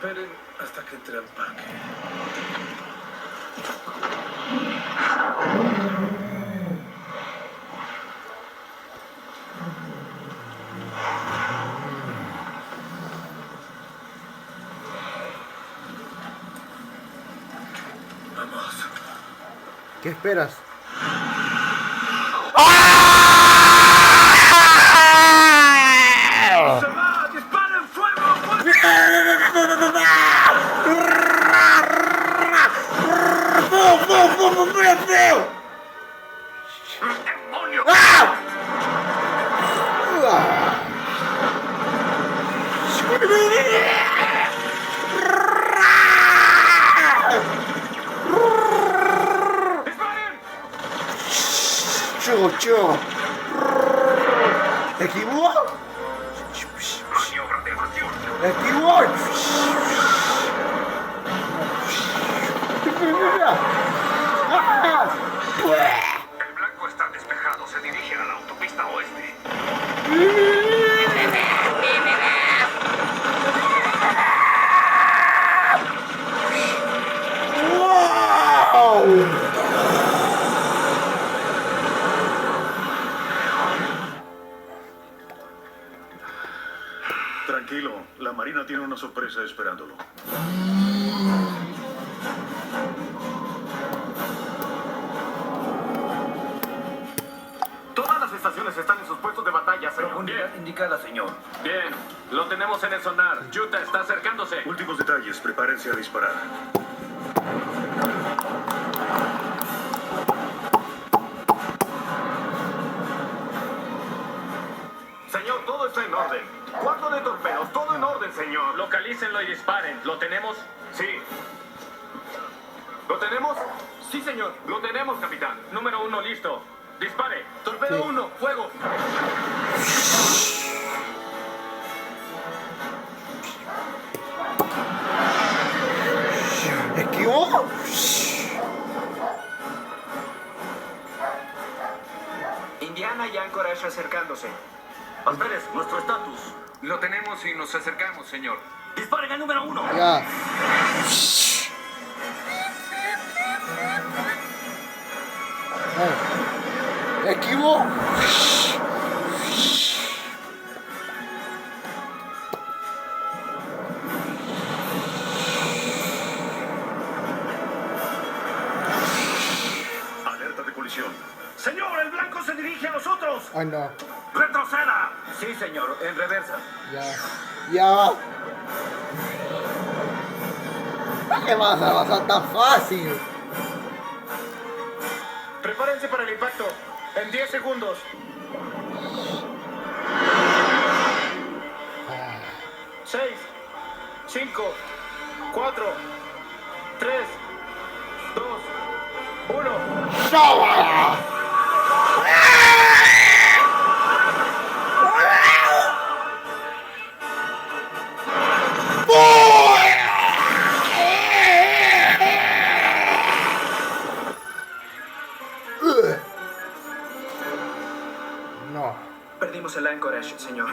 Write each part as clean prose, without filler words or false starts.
Esperen hasta que entre al parque. Vamos. ¿Qué esperas? ¡Se va! ¡Disparen fuego! ¡Demonio! ¡Disparen! Chucho. ¿Esquivó? ¡Maniobra de evasión! ¡Esquivó! El blanco está despejado. Se dirige a la autopista oeste. Tranquilo, la Marina tiene una sorpresa esperándolo. Todas las estaciones están en sus puestos de batalla, señor. Profundidad indicada, señor. Bien, lo tenemos en el sonar. Utah está acercándose. Últimos detalles, prepárense a disparar. Señor, todo está en orden. Cuarto de torpedos, todo en orden, señor. Localícenlo y disparen. ¿Lo tenemos? Sí. ¿Lo tenemos? Sí, señor. Lo tenemos, capitán. Número 1, listo. Dispare. Torpedo Sí. 1, fuego. ¿Esquivó? Indiana y Anchorage acercándose. Pérez, nuestro estatus. Lo tenemos y nos acercamos, señor. Disparen al número 1. Ya. ¿Esquivó? Alerta de colisión. Señor, el blanco se dirige a nosotros. Ay, no. ¡Retroceda! Sí, señor, en reversa. Ya. Ya. ¿Qué vas a pasar tan fácil? Prepárense para el impacto. En 10 segundos. 6, 5, 4, 3, 2, 1. No. Perdimos el Anchorage, señor.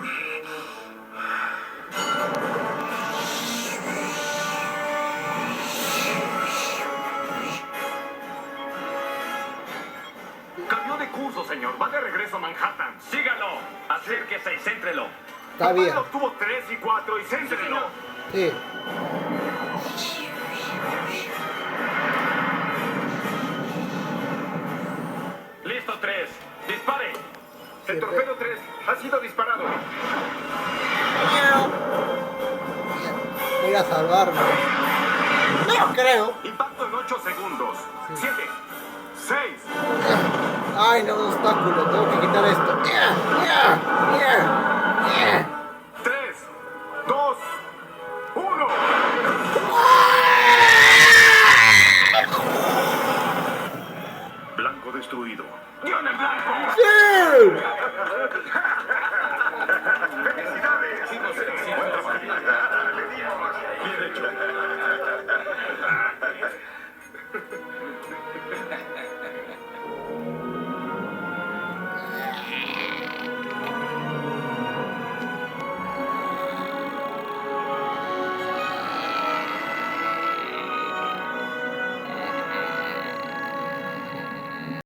Cambió de curso, señor. Va de regreso a Manhattan. Sígalo. Acérquese y céntrelo. Está bien. Torpedo tuvo 3 y 4 y céntrelo. Sí. Listo, 3. Dispare. El Sí, torpedo 3 ha sido disparado. Voy a salvarme. No creo. Impacto en 8 segundos. 7, 6, Ay, no, un obstáculo. Tengo que quitar esto. 3, 2, 1. Blanco destruido. ¡Dio en el blanco!